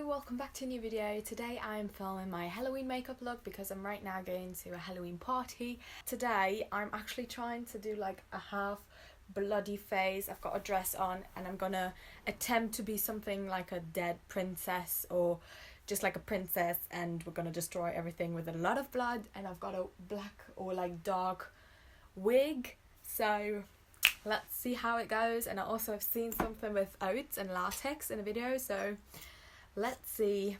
Welcome back to a new video. Today I am filming my Halloween makeup look because I'm right now going to a Halloween party. Today I'm actually trying to do like a half bloody face. I've got a dress on and I'm gonna attempt to be something like a dead princess or just like a princess, and we're gonna destroy everything with a lot of blood. And I've got a black or like dark wig, so let's see how it goes. And I also have seen something with oats and latex in a video, so let's see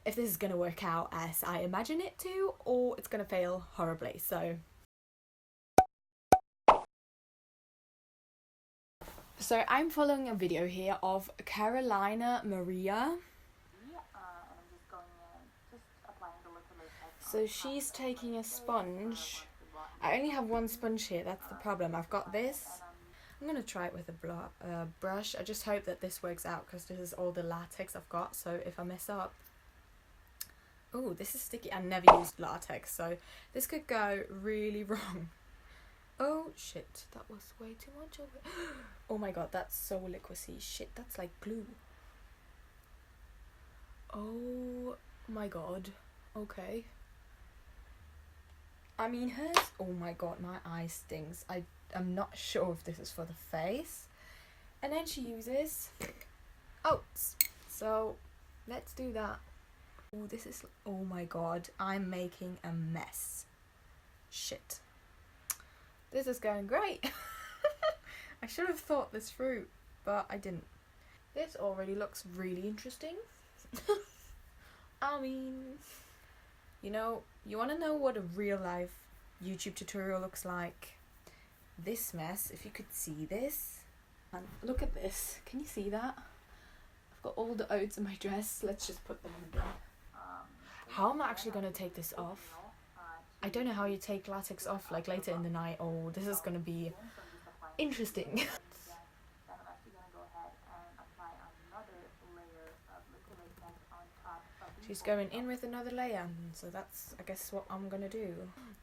if this is going to work out as I imagine it to, or it's going to fail horribly. So I'm following a video here of Karolina Maria. So she's taking a sponge. I only have one sponge here, that's the problem. I've got this. I'm going to try it with a brush. I just hope that this works out because this is all the latex I've got. So if I mess up... Oh, this is sticky. I never used latex, so this could go really wrong. Oh, shit. That was way too much of it. Oh my god, that's so liquidy. Shit, that's like glue. Oh my god. Okay. I mean, hers... Oh my god, my eye stings. I'm not sure if this is for the face. And then she uses oats. So let's do that. Oh, this is... Oh my god, I'm making a mess. Shit. This is going great. I should have thought this through, but I didn't. This already looks really interesting. I mean, you know, you want to know what a real life YouTube tutorial looks like? This mess, if you could see this, and look at this, can you see that? I've got all the oats in my dress. Let's just put them in the bin. How am I actually going to take this off? I don't know how you take latex off like later in the night. Oh, this is going to be interesting. She's going in with another layer, so that's, I guess, what I'm going to do.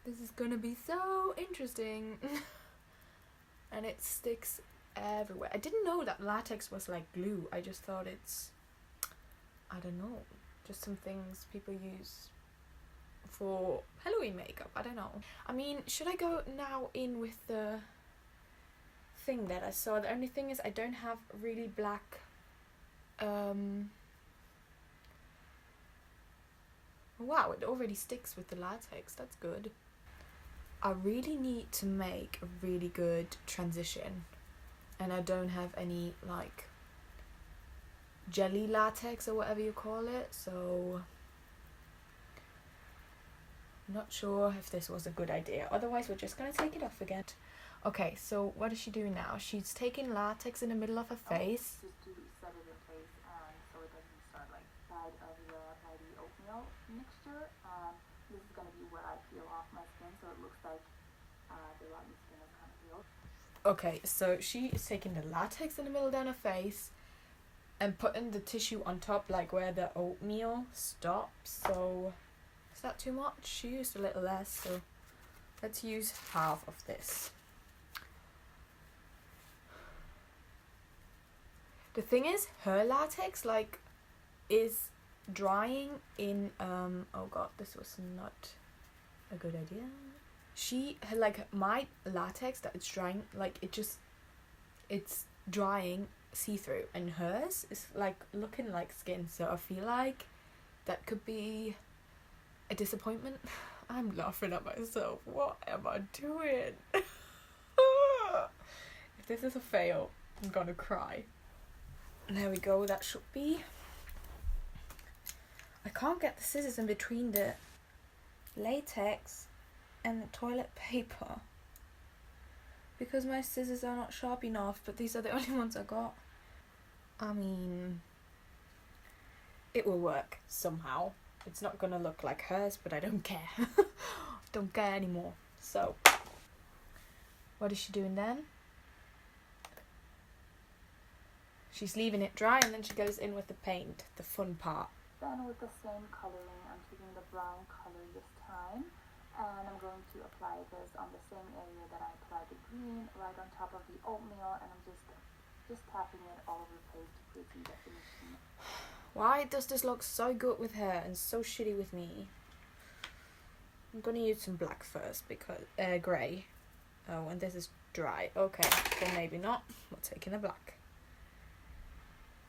This is going to be so interesting. And it sticks everywhere. I didn't know that latex was like glue. I just thought it's, I don't know, just some things people use for Halloween makeup. I don't know. I mean, should I go now in with the thing that I saw? The only thing is I don't have really black wow, it already sticks with the latex. That's good. I really need to make a really good transition, and I don't have any like jelly latex or whatever you call it, so I'm not sure if this was a good idea. Otherwise we're just gonna take it off again. Okay, so what is she doing now? She's taking latex in the middle of her face. Just to set it in place, so it doesn't start like side of the oatmeal mixture. This is going to be where I peel off my skin, so it looks like the rotten skin is kind of peeled. Okay, so she is taking the latex in the middle down her face and putting the tissue on top, like where the oatmeal stops. So is that too much? She used a little less, so let's use half of this. The thing is, her latex like is drying in oh god, this was not a good idea. She had like my latex that it's drying, like it's drying see-through, and hers is like looking like skin, so I feel like that could be a disappointment. I'm laughing at myself. What am I doing? If this is a fail, I'm gonna cry. There we go, that should be. I can't get the scissors in between the latex and the toilet paper. because my scissors are not sharp enough, but these are the only ones I got. I mean, it will work somehow. It's not gonna look like hers, but I don't care. Don't care anymore. So, what is she doing then? She's leaving it dry and then she goes in with the paint, the fun part. Then with the same coloring, I'm taking the brown color this time, and I'm going to apply this on the same area that I applied the green, right on top of the oatmeal, and I'm just tapping it all over the place to create some definition. Why does this look so good with her and so shitty with me? I'm gonna use some black first because grey. Oh, and this is dry. Okay, then maybe not. We're taking the black.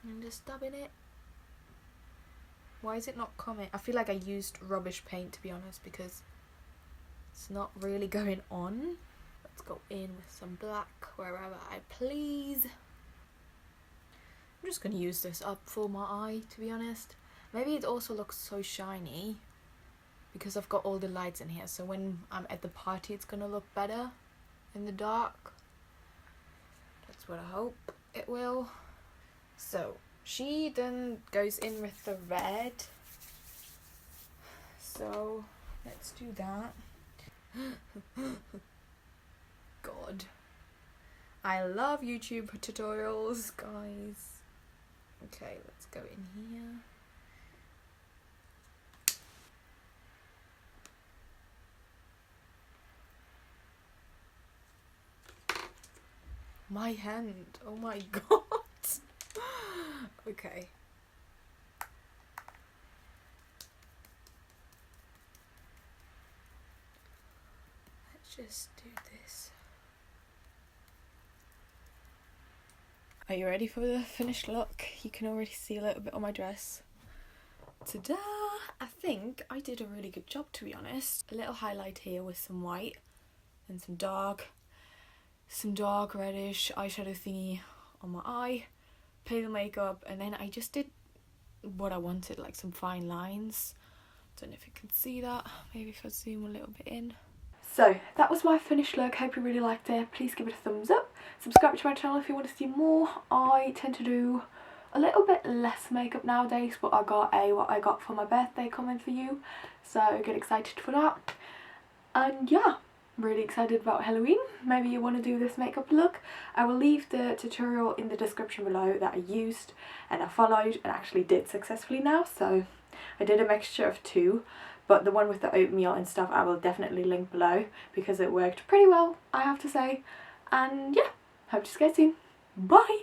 I'm just dabbing it. Why is it not coming? I feel like I used rubbish paint, to be honest, because it's not really going on. Let's go in with some black wherever I please. I'm just going to use this up for my eye, to be honest. Maybe it also looks so shiny because I've got all the lights in here. So when I'm at the party, it's going to look better in the dark. That's what I hope it will. So she then goes in with the red. So let's do that. God, I love YouTube tutorials, guys. Okay, let's go in here. My hand, oh my god. Okay. Let's just do this. Are you ready for the finished look? You can already see a little bit on my dress. Ta-da! I think I did a really good job, to be honest. A little highlight here with some white and some dark reddish eyeshadow thingy on my eye. Pale makeup, and then I just did what I wanted, like some fine lines. Don't know if you can see that. Maybe if I zoom a little bit in. So that was my finished look. Hope you really liked it. Please give it a thumbs up. Subscribe to my channel if you want to see more. I tend to do a little bit less makeup nowadays, but I got what I got for my birthday coming for you, so get excited for that. And yeah, really excited about Halloween. Maybe you want to do this makeup look. I will leave the tutorial in the description below that I used and I followed and actually did successfully now. So I did a mixture of two, but the one with the oatmeal and stuff I will definitely link below because it worked pretty well, I have to say. And yeah, hope to see you soon. Bye!